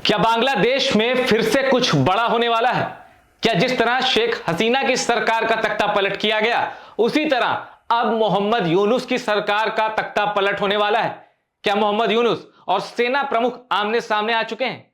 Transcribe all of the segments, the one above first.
क्या बांग्लादेश में फिर से कुछ बड़ा होने वाला है? क्या जिस तरह शेख हसीना की सरकार का तख्ता पलट किया गया, उसी तरह अब मोहम्मद यूनुस की सरकार का तख्ता पलट होने वाला है? क्या मोहम्मद यूनुस और सेना प्रमुख आमने सामने आ चुके हैं?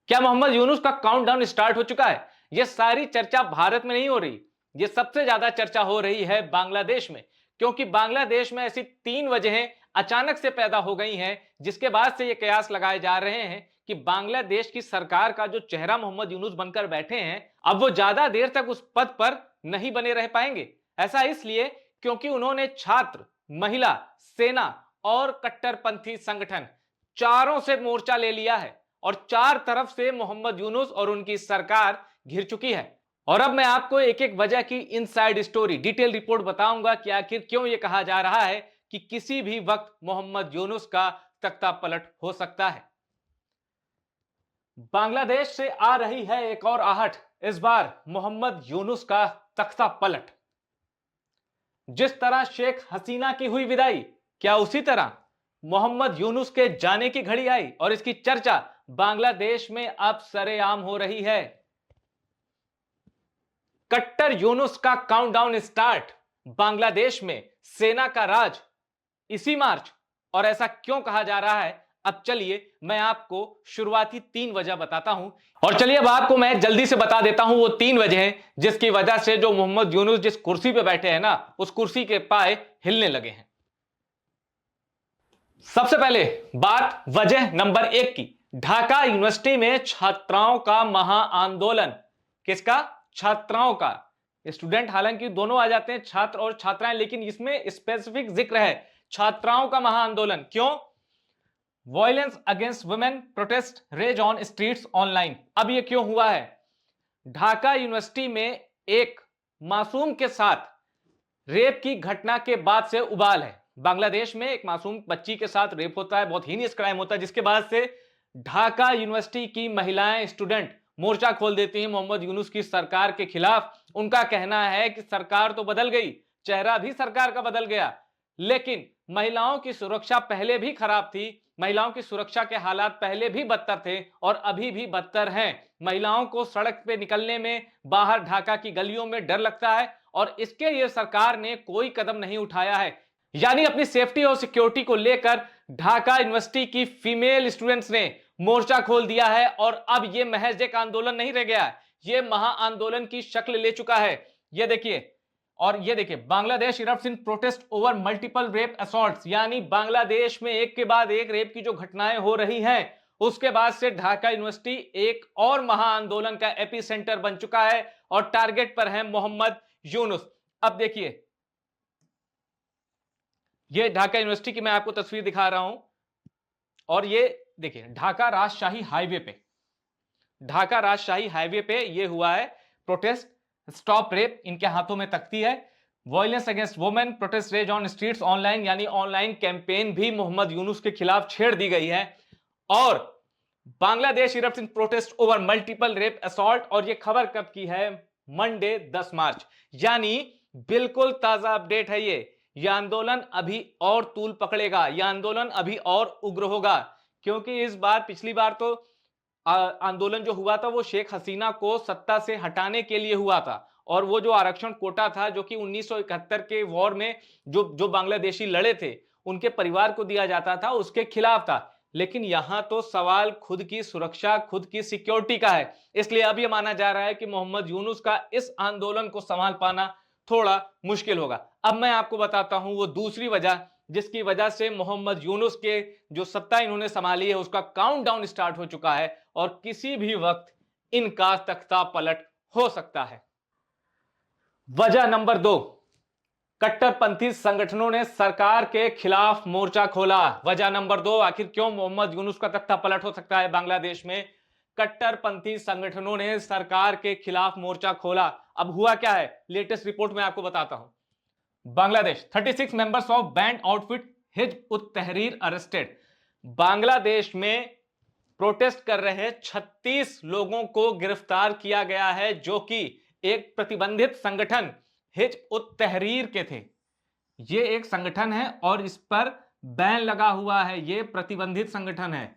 क्या मोहम्मद यूनुस का काउंटडाउन स्टार्ट हो चुका है? यह सारी चर्चा भारत में नहीं हो रही, यह सबसे ज्यादा चर्चा हो रही है बांग्लादेश में, क्योंकि बांग्लादेश में ऐसी तीन वजहें अचानक से पैदा हो गई हैं जिसके बाद से यह कयास लगाए जा रहे हैं कि बांग्लादेश की सरकार का जो चेहरा मोहम्मद यूनुस बनकर बैठे हैं, अब वो ज्यादा देर तक उस पद पर नहीं बने रह पाएंगे। ऐसा इसलिए क्योंकि उन्होंने छात्र, महिला, सेना और कट्टरपंथी संगठन चारों से मोर्चा ले लिया है और चार तरफ से मोहम्मद यूनुस और उनकी सरकार घिर चुकी है। और अब मैं आपको एक एक वजह की इनसाइड स्टोरी, डिटेल रिपोर्ट बताऊंगा कि आखिर क्यों यह कहा जा रहा है कि किसी भी वक्त मोहम्मद यूनुस का तख्ता पलट हो सकता है। बांग्लादेश से आ रही है एक और आहट, इस बार मोहम्मद यूनुस का तख्ता पलट। जिस तरह शेख हसीना की हुई विदाई, क्या उसी तरह मोहम्मद यूनुस के जाने की घड़ी आई और इसकी चर्चा बांग्लादेश में अब सरेआम हो रही है। कट्टर यूनुस का काउंटडाउन स्टार्ट, बांग्लादेश में सेना का राज इसी मार्च। और ऐसा क्यों कहा जा रहा है, अब चलिए मैं आपको शुरुआती तीन वजह बताता हूं। और चलिए अब आपको मैं जल्दी से बता देता हूं वो तीन वजह जिसकी वजह से जो मोहम्मद यूनुस जिस कुर्सी पे बैठे हैं ना, उस कुर्सी के पाए हिलने लगे हैं। सबसे पहले बात वजह नंबर एक की, ढाका यूनिवर्सिटी में छात्राओं का महाआंदोलन। किसका? छात्राओं का। स्टूडेंट हालांकि दोनों आ जाते हैं, छात्र और छात्राएं, लेकिन इसमें स्पेसिफिक जिक्र है छात्राओं का महाआंदोलन। क्यों? Violence against women protest rage on streets online. अब यह क्यों हुआ है? ढाका यूनिवर्सिटी में एक मासूम के साथ रेप की घटना के बाद से उबाल है। बांग्लादेश में एक मासूम बच्ची के साथ रेप होता है, बहुत हीनियस क्राइम होता है, जिसके बाद से ढाका यूनिवर्सिटी की महिलाएं, स्टूडेंट मोर्चा खोल देती हैं मोहम्मद यूनुस की सरकार के खिलाफ। उनका कहना है कि सरकार तो बदल गई, चेहरा भी सरकार का बदल गया, लेकिन महिलाओं की सुरक्षा पहले भी खराब थी, महिलाओं की सुरक्षा के हालात पहले भी बदतर थे और अभी भी बदतर हैं। महिलाओं को सड़क पे निकलने में, बाहर ढाका की गलियों में डर लगता है और इसके लिए सरकार ने कोई कदम नहीं उठाया है। यानी अपनी सेफ्टी और सिक्योरिटी को लेकर ढाका यूनिवर्सिटी की फीमेल स्टूडेंट्स ने मोर्चा खोल दिया है और अब यह महज एक आंदोलन नहीं रह गया, यह महाआंदोलन की शक्ल ले चुका है। यह देखिए, और ये देखिए, Bangladesh erupts in protest over multiple rape assaults, यानी बांग्लादेश में एक के बाद एक रेप की जो घटनाएं हो रही हैं, उसके बाद से ढाका यूनिवर्सिटी एक और महाआंदोलन का एपिसेंटर बन चुका है और टारगेट पर है मोहम्मद यूनुस। अब देखिए, ये ढाका यूनिवर्सिटी की मैं आपको तस्वीर दिखा रहा हूं और ये देखिए ढाका राजशाही हाईवे पे, ढाका राजशाही हाईवे पे ये हुआ है प्रोटेस्ट स्टॉप रेप। इनके हाथों में तख्ती है। Violence against women protest rage on streets online, यानी ऑनलाइन कैंपेन भी मोहम्मद यूनुस के खिलाफ छेड़ दी गई है। और Bangladesh erupts in protest over multiple rape assault, और ये खबर कब की है? मंडे 10 मार्च, यानी बिल्कुल ताजा अपडेट है ये आंदोलन अभी और तूल पकड़ेगा, यह आंदोलन अभी और उग्र होगा, क्योंकि इस बार, पिछली बार तो आंदोलन जो हुआ था वो शेख हसीना को सत्ता से हटाने के लिए हुआ था और वो जो आरक्षण कोटा था जो कि 1971 के वॉर में जो बांग्लादेशी लड़े थे उनके परिवार को दिया जाता था, उसके खिलाफ था। लेकिन यहां तो सवाल खुद की सुरक्षा, खुद की सिक्योरिटी का है। इसलिए अब यह माना जा रहा है कि मोहम्मद यूनुस का इस आंदोलन को संभाल पाना थोड़ा मुश्किल होगा। अब मैं आपको बताता हूं वो दूसरी वजह जिसकी वजह से मोहम्मद यूनुस के जो सत्ता इन्होंने संभाली है उसका काउंटडाउन स्टार्ट हो चुका है और किसी भी वक्त इनका तख्ता पलट हो सकता है। वजह नंबर दो, कट्टरपंथी संगठनों ने सरकार के खिलाफ मोर्चा खोला। वजह नंबर दो, आखिर क्यों मोहम्मद यूनुस का तख्ता पलट हो सकता है बांग्लादेश में? कट्टरपंथी संगठनों ने सरकार के खिलाफ मोर्चा खोला। अब हुआ क्या है, लेटेस्ट रिपोर्ट में आपको बताता हूं। Bangladesh 36 members of band outfit hijab उत तहरीर अरेस्टेड। बांग्लादेश में प्रोटेस्ट कर रहे 36 लोगों को गिरफ्तार किया गया है जो कि एक प्रतिबंधित संगठन हिजब उत तहरीर के थे। ये एक संगठन है और इस पर बैन लगा हुआ है, ये प्रतिबंधित संगठन है।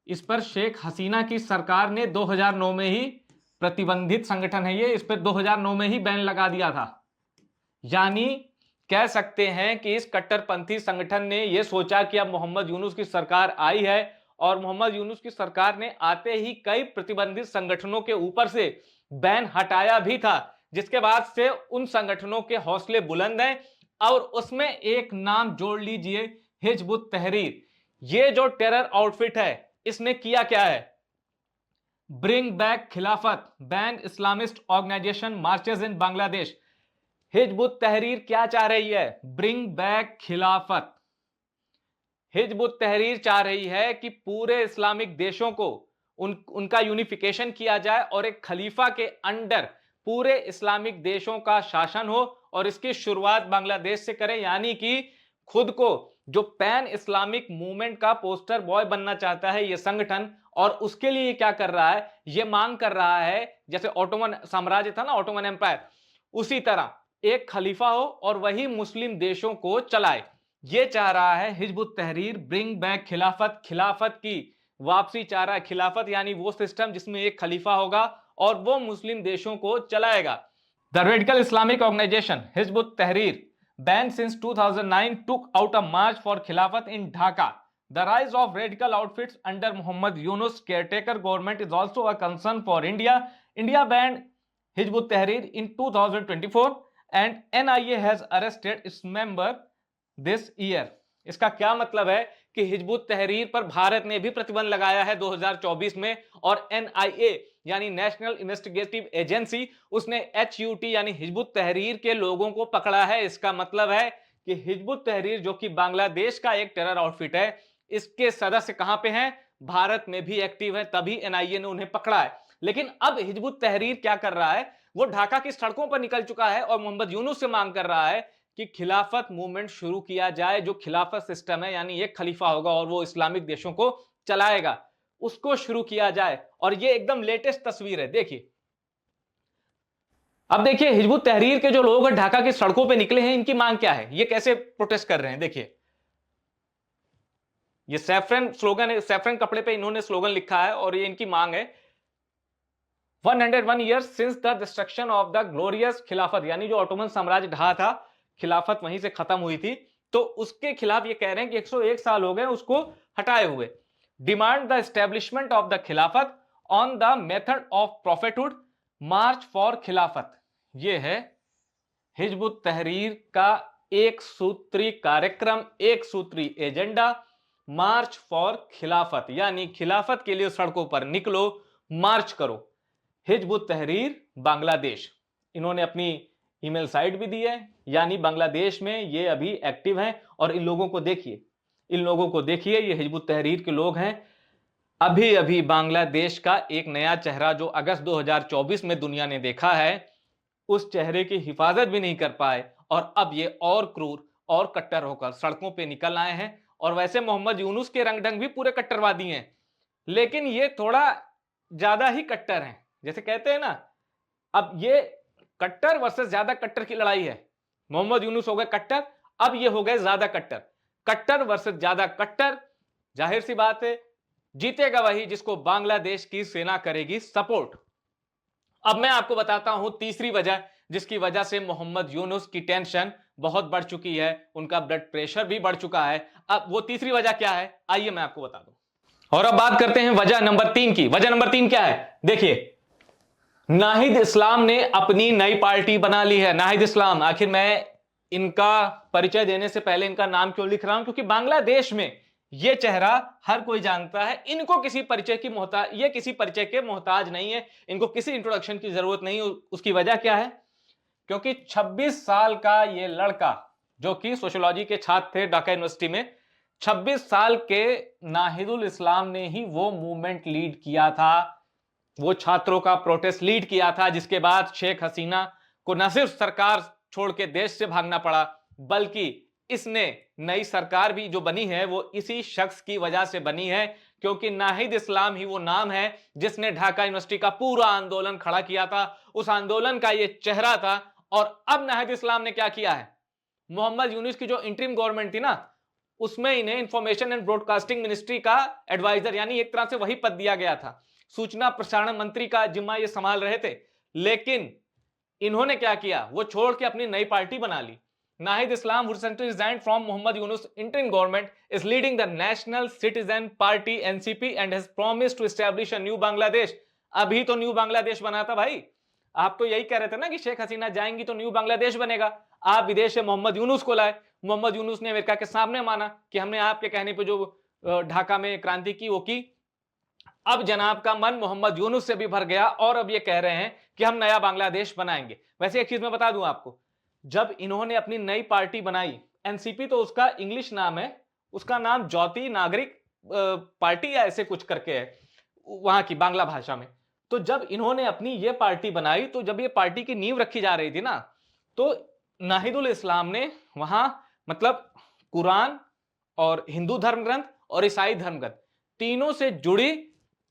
इस पर शेख हसीना की सरकार ने 2009 में ही, प्रतिबंधित संगठन है ये, इस पर 2009 में ही बैन लगा दिया था। यानी कह सकते हैं कि इस कट्टरपंथी संगठन ने यह सोचा कि अब मोहम्मद यूनुस की सरकार आई है, और मोहम्मद यूनुस की सरकार ने आते ही कई प्रतिबंधित संगठनों के ऊपर से बैन हटाया भी था, जिसके बाद से उन संगठनों के हौसले बुलंद हैं। और उसमें एक नाम जोड़ लीजिए, हिजबुत तहरीर। ये जो टेरर आउटफिट है, इसने किया क्या है? ब्रिंग बैक खिलाफत, बैन इस्लामिस्ट ऑर्गेनाइजेशन मार्चेस इन बांग्लादेश। हिजबुत तहरीर क्या चाह रही है? ब्रिंग बैक खिलाफत। हिजबुत तहरीर चाह रही है कि पूरे इस्लामिक देशों को उनका यूनिफिकेशन किया जाए और एक खलीफा के अंडर पूरे इस्लामिक देशों का शासन हो, और इसकी शुरुआत बांग्लादेश से करें। यानी कि खुद को जो पैन इस्लामिक मूवमेंट का पोस्टर बॉय बनना चाहता है यह संगठन, और उसके लिए क्या कर रहा है? यह मांग कर रहा है, जैसे ऑटोमन साम्राज्य था ना, ऑटोमन एम्पायर, उसी तरह एक खलीफा हो और वही मुस्लिम देशों को चलाए। ये चाह रहा है हिजबुत तहरीर, ब्रिंग बैक खिलाफत, खिलाफत की वापसी चाह रहा है। खिलाफत यानी वो सिस्टम जिसमें एक खलीफा होगा और वो मुस्लिम देशों को चलाएगा। द रेडिकल इस्लामिक ऑर्गेनाइजेशन हिजबुत तहरीर, ban since 2009, took out a March for खिलाफत इन Dhaka. The rise of radical outfits under Muhammad Yunus caretaker government is also a concern for India. India banned Hizbut Tahrir in 2024 and NIA has arrested its member this year. इसका क्या मतलब है कि हिजबुत तहरीर पर भारत ने भी प्रतिबंध लगाया है 2024 में, और NIA यानी नेशनल इन्वेस्टिगेटिव एजेंसी, उसने HUT यानी हिजबुत तहरीर के लोगों को पकड़ा है। इसका मतलब है कि हिजबुत तहरीर जो कि बांग्लादेश का एक टेरर आउटफिट है, इसके सदस्य कहां पे हैं? भारत में भी एक्टिव है, तभी NIA ने उन्हें पकड़ा है। लेकिन अब हिजबुत तहरीर क्या कर रहा है? वो ढाका की सड़कों पर निकल चुका है और मोहम्मद यूनुस से मांग कर रहा है कि खिलाफत मूवमेंट शुरू किया जाए, जो खिलाफत सिस्टम है, यानी एक खलीफा होगा और वो इस्लामिक देशों को चलाएगा, उसको शुरू किया जाए। और ये एकदम लेटेस्ट तस्वीर है, देखिए। अब देखिए हिजबुत तहरीर के जो लोग ढाका की सड़कों पे निकले हैं, इनकी मांग क्या है, ये कैसे प्रोटेस्ट कर रहे हैं, देखिए। ये सैफरन स्लोगन है, सैफरन कपड़े पे इन्होंने स्लोगन लिखा है और ये इनकी मांग है। 101 years since the destruction of the glorious खिलाफत, यानी जो ऑटोमन साम्राज्य ढहा था, खिलाफत वहीं से खत्म हुई थी, तो उसके खिलाफ ये कह रहे हैं कि 101 साल हो गए उसको हटाए हुए। Demand the establishment of the khilafat on the method of prophethood, march for khilafat. ये है हिजबुत तहरीर का एक सूत्री कार्यक्रम, एक सूत्री एजेंडा, मार्च फॉर खिलाफत, यानी खिलाफत के लिए सड़कों पर निकलो, मार्च करो। हिजबुत तहरीर बांग्लादेश, इन्होंने अपनी ईमेल साइट भी दी है, यानी बांग्लादेश में ये अभी एक्टिव हैं। और इन लोगों को देखिए, इन लोगों को देखिए, ये हिजबुत तहरीर के लोग हैं। अभी अभी बांग्लादेश का एक नया चेहरा जो अगस्त 2024 में दुनिया ने देखा है, उस चेहरे की हिफाजत भी नहीं कर पाए, और अब ये और क्रूर और कट्टर होकर सड़कों पे निकल आए हैं। और वैसे मोहम्मद यूनुस के रंग ढंग भी पूरे कट्टरवादी हैं, लेकिन ये थोड़ा ज्यादा ही कट्टर हैं, जैसे कहते हैं ना। अब ये कट्टर वर्सेस ज्यादा कट्टर की लड़ाई है। मोहम्मद यूनुस हो गए कट्टर, अब ये हो गए ज्यादा कट्टर। कट्टर वर्सेस ज्यादा कट्टर, जाहिर सी बात है जीतेगा वही जिसको बांग्लादेश की सेना करेगी सपोर्ट। अब मैं आपको बताता हूं तीसरी वजह जिसकी वजह से मोहम्मद यूनुस की टेंशन बहुत बढ़ चुकी है, उनका ब्लड प्रेशर भी बढ़ चुका है। अब वो तीसरी वजह क्या है, आइए मैं आपको बता दूं। और अब बात करते हैं वजह नंबर 3 की। वजह नंबर 3 क्या है? देखिए, नाहिद इस्लाम ने अपनी नई पार्टी बना ली है। नाहिद इस्लाम, आखिर मैं इनका परिचय देने से पहले इनका नाम क्यों लिख रहा हूं? क्योंकि बांग्लादेश में ये चेहरा हर कोई जानता है, इनको किसी परिचय की मोहताज, ये किसी परिचय के मोहताज नहीं है, इनको किसी इंट्रोडक्शन की जरूरत नहीं। उसकी वजह क्या है? क्योंकि 26 साल का ये लड़का जो कि सोशियोलॉजी के छात्र थे ढाका यूनिवर्सिटी में, 26 साल के नाहिदुल इस्लाम ने ही वो मूवमेंट लीड किया था, वो छात्रों का प्रोटेस्ट लीड किया था, जिसके बाद शेख हसीना को न सिर्फ सरकार छोड़ के देश से भागना पड़ा, बल्कि इसने नई सरकार भी जो बनी है वो इसी शख्स की वजह से बनी है। क्योंकि नाहिद इस्लाम ही वो नाम है जिसने ढाका यूनिवर्सिटी का पूरा आंदोलन खड़ा किया था, उस आंदोलन का ये चेहरा था। और अब नाहिद इस्लाम ने क्या किया है? मोहम्मद यूनुस की जो इंटरिम गवर्नमेंट थी ना, उसमें इन्हें इंफॉर्मेशन एंड ब्रॉडकास्टिंग मिनिस्ट्री का एडवाइजर यानी एक तरह से वही पद दिया गया था, सूचना प्रसारण मंत्री का जिम्मा ये संभाल रहे थे। लेकिन इन्होंने क्या किया, वो छोड़ के अपनी नई पार्टी बना ली। नाहिद इस्लाम recently resigned from Muhammad Yunus interim government is leading the National Citizen Party NCP and has promised to establish a new Bangladesh। अभी तो न्यू बांग्लादेश बना था भाई, आप तो यही कह रहे थे ना कि शेख हसीना जाएंगी तो न्यू बांग्लादेश बनेगा। आप विदेश से मोहम्मद यूनुस को लाए, मोहम्मद यूनुस ने अमेरिका के सामने माना कि हमने आपके कहने पे जो ढाका में क्रांति की वो की। अब जनाब का मन मोहम्मद यूनुस से भी भर गया और अब ये कह रहे हैं कि हम नया बांग्लादेश बनाएंगे। वैसे एक चीज मैं बता दूं आपको, जब इन्होंने अपनी नई पार्टी बनाई, एनसीपी तो उसका इंग्लिश नाम है, उसका नाम ज्योति नागरिक पार्टी या ऐसे कुछ करके है वहां की बांग्ला भाषा में। तो जब इन्होंने अपनी ये पार्टी बनाई, तो जब ये पार्टी की नींव रखी जा रही थी ना, तो नाहिदुल इस्लाम ने वहां मतलब कुरान और हिंदू धर्म ग्रंथ और ईसाई धर्म ग्रंथ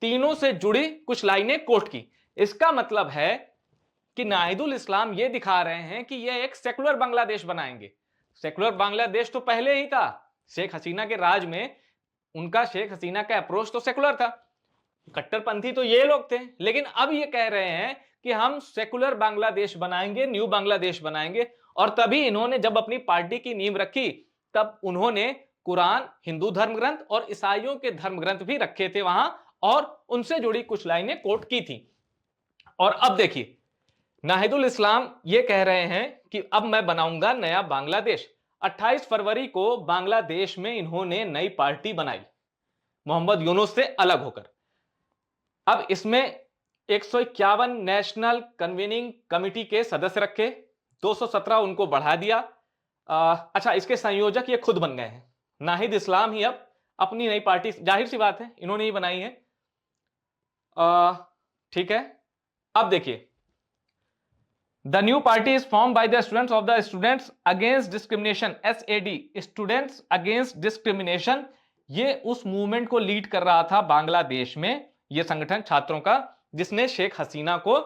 तीनों से जुड़ी कुछ लाइनें कोट की। इसका मतलब है कि नाहिदुल इस्लाम ये दिखा रहे हैं कि ये एक सेकुलर बांग्लादेश बनाएंगे। सेकुलर बांग्लादेश तो पहले ही था, शेख हसीना के राज में उनका शेख हसीना का अप्रोच तो सेकुलर था, कट्टरपंथी तो ये लोग थे। लेकिन अब ये कह रहे हैं कि हम सेकुलर बांग्लादेश बनाएंगे, न्यू बांग्लादेश बनाएंगे। और तभी इन्होंने जब अपनी पार्टी की नींव रखी, तब उन्होंने कुरान, हिंदू धर्म ग्रंथ और ईसाइयों के धर्म ग्रंथ भी रखे थे वहां और उनसे जुड़ी कुछ लाइनें कोट की थी। और अब देखिए, नाहिदुल इस्लाम ये कह रहे हैं कि अब मैं बनाऊंगा नया बांग्लादेश। 28 फरवरी को बांग्लादेश में इन्होंने नई पार्टी बनाई मोहम्मद यूनुस से अलग होकर। अब इसमें 151 नेशनल कन्वीनिंग कमिटी के सदस्य रखे, 217 उनको बढ़ा दिया। अच्छा, इसके संयोजक ये खुद बन गए हैं, नाहिद इस्लाम ही अब अपनी नई पार्टी, जाहिर सी बात है इन्होंने ही बनाई है। ठीक है, अब देखिए, the new party is form by the students of the students against discrimination, SAD, students against discrimination. ये उस मूवमेंट को लीड कर रहा था बांग्लादेश में, ये संगठन छात्रों का, जिसने शेख हसीना को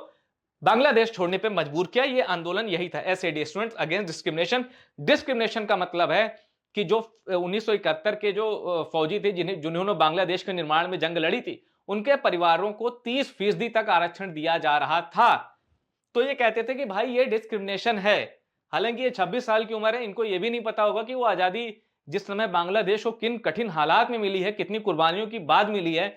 बांग्लादेश छोड़ने पे मजबूर किया। ये आंदोलन यही था, SAD, students against discrimination. Discrimination का मतलब है कि जो 1971 के जो फौजी थे जिन्होंने बांग्लादेश के निर्माण में जंग लड़ी थी, उनके परिवारों को 30% तक आरक्षण दिया जा रहा था। तो ये कहते थे कि भाई ये डिस्क्रिमिनेशन है। हालांकि ये 26 साल की उम्र है, इनको ये भी नहीं पता होगा कि वो आजादी जिस समय बांग्लादेश को किन कठिन हालात में मिली है, कितनी कुर्बानियों की बाद मिली है,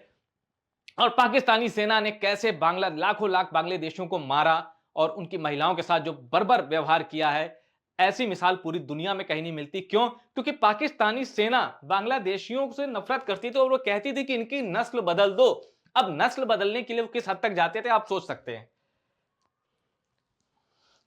और पाकिस्तानी सेना ने कैसे लाखों लाख बांग्लादेशियों को मारा और उनकी महिलाओं के साथ जो बर्बर व्यवहार किया है। ऐसी मिसाल पूरी दुनिया में कहीं नहीं मिलती। क्यों? क्योंकि पाकिस्तानी सेना बांग्लादेशियों से नफरत करती थी और वो कहती थी कि इनकी नस्ल बदल दो। अब नस्ल बदलने के लिए वो किस हद तक जाते थे आप सोच सकते हैं।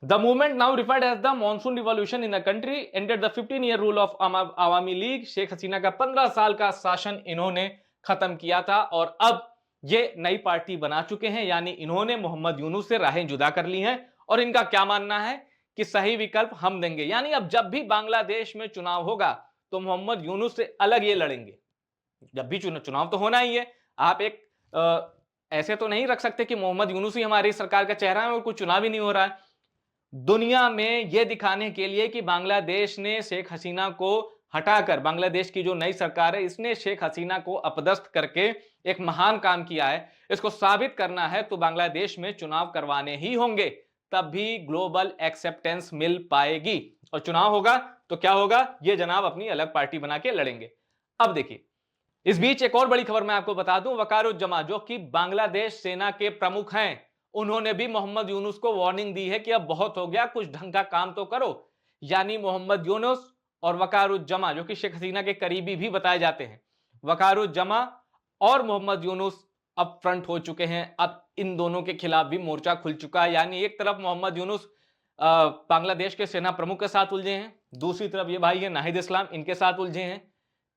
The movement, now referred as the Monsoon Revolution in the country, ended the 15-year rule of Awami League। Sheikh Hasina का 15 साल का शासन इन्होंने खत्म किया था और अब ये नई पार्टी बना चुके हैं, यानी इन्होंने मोहम्मद यूनुस से राहें जुदा कर ली हैं। और इनका क्या मानना है कि सही विकल्प हम देंगे, यानी अब जब भी बांग्लादेश में चुनाव होगा तो मोहम्मद यूनुस से अलग ये लड़ेंगे। जब भी चुनाव तो होना ही है, आप एक ऐसे तो नहीं रख सकते कि मोहम्मद यूनुस ही हमारी सरकार का चेहरा है और कोई चुनाव ही नहीं हो रहा है। दुनिया में यह दिखाने के लिए कि बांग्लादेश ने शेख हसीना को हटाकर, बांग्लादेश की जो नई सरकार है इसने शेख हसीना को अपदस्थ करके एक महान काम किया है, इसको साबित करना है तो बांग्लादेश में चुनाव करवाने ही होंगे, तब भी ग्लोबल एक्सेप्टेंस मिल पाएगी। और चुनाव होगा तो क्या होगा, ये जनाब अपनी अलग पार्टी बना के लड़ेंगे। अब देखिए, इस बीच एक और बड़ी खबर मैं आपको बता दूं, वकारुज्जमा जो कि बांग्लादेश सेना के प्रमुख हैं, उन्होंने भी मोहम्मद यूनुस को वार्निंग दी है कि अब बहुत हो गया, कुछ ढंग का काम तो करो। यानी मोहम्मद यूनुस और वकारुज्जमा जो कि शेख हसीना के करीबी भी बताए जाते हैं, वकारुज्जमा और मोहम्मद यूनुस अब फ्रंट हो चुके हैं। अब इन दोनों के खिलाफ भी मोर्चा खुल चुका है। यानी एक तरफ मोहम्मद यूनुस बांग्लादेश के सेना प्रमुख के साथ उलझे हैं, दूसरी तरफ ये भाई है नाहिद इस्लाम, इनके साथ उलझे हैं,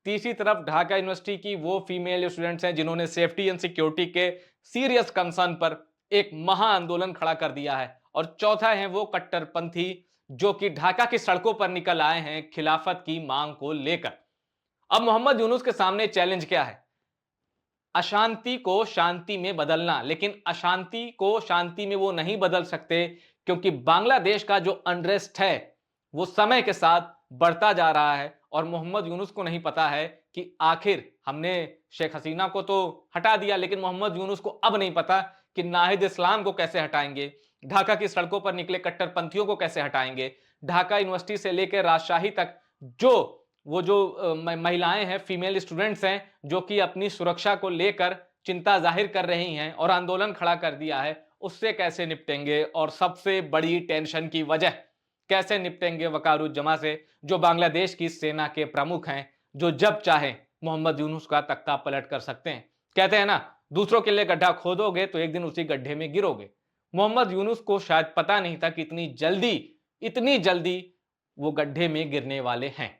तीसरी तरफ ढाका यूनिवर्सिटी की वो फीमेल स्टूडेंट्स हैं जिन्होंने सेफ्टी एंड सिक्योरिटी के सीरियस कंसर्न पर एक महा आंदोलन खड़ा कर दिया है, और चौथा है वो कट्टरपंथी जो कि ढाका की सड़कों पर निकल आए हैं खिलाफत की मांग को लेकर। अब मोहम्मद यूनुस के सामने चैलेंज क्या है? अशांति को शांति में बदलना। लेकिन अशांति को शांति में वो नहीं बदल सकते, क्योंकि बांग्लादेश का जो अनरेस्ट है वो समय के साथ बढ़ता जा रहा है और मोहम्मद यूनुस को नहीं पता है कि आखिर हमने शेख हसीना को तो हटा दिया, लेकिन मोहम्मद यूनुस को अब नहीं पता कि नाहिद इस्लाम को कैसे हटाएंगे, ढाका की सड़कों पर निकले कट्टरपंथियों को कैसे हटाएंगे, ढाका यूनिवर्सिटी से लेकर राजशाही तक जो महिलाएं हैं, फीमेल स्टूडेंट्स हैं, जो कि अपनी सुरक्षा को लेकर चिंता जाहिर कर रही हैं और आंदोलन खड़ा कर दिया है, उससे कैसे निपटेंगे। और सबसे बड़ी टेंशन की वजह, कैसे निपटेंगे वकारुज्जमा से, जो बांग्लादेश की सेना के प्रमुख हैं, जो जब चाहे मोहम्मद यूनुस का तख्ता पलट कर सकते हैं। कहते हैं ना, दूसरों के लिए गड्ढा खोदोगे तो एक दिन उसी गड्ढे में गिरोगे। मोहम्मद यूनुस को शायद पता नहीं था कि इतनी जल्दी वो गड्ढे में गिरने वाले हैं।